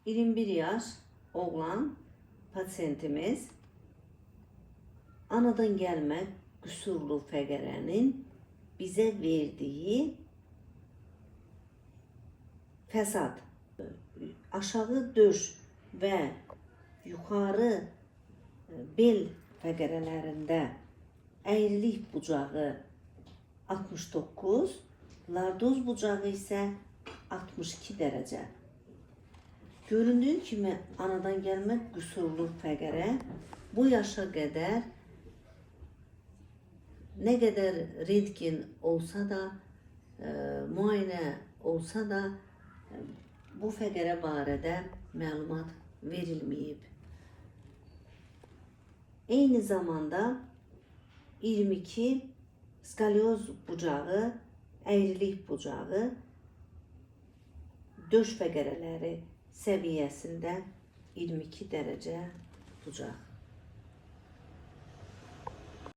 21 yaş oğlan pasiyentimiz anadan gelme kusurlu fəqərənin bize verdiği fesat, aşağı döş ve yukarı bel fəqərələrində əyrilik bucağı 69, lardoz bucağı ise 62 derece. Göründüğü kimi anadan gelme kusurlu fəqərə bu yaşa kadar ne kadar rentgen olsa da, muayene olsa da bu fəqərə barədə məlumat verilməyib. Eyni zamanda 22 skalyoz bucağı, əyrilik bucağı, döş fəqərələri səviyyəsində 22 derece bucaq.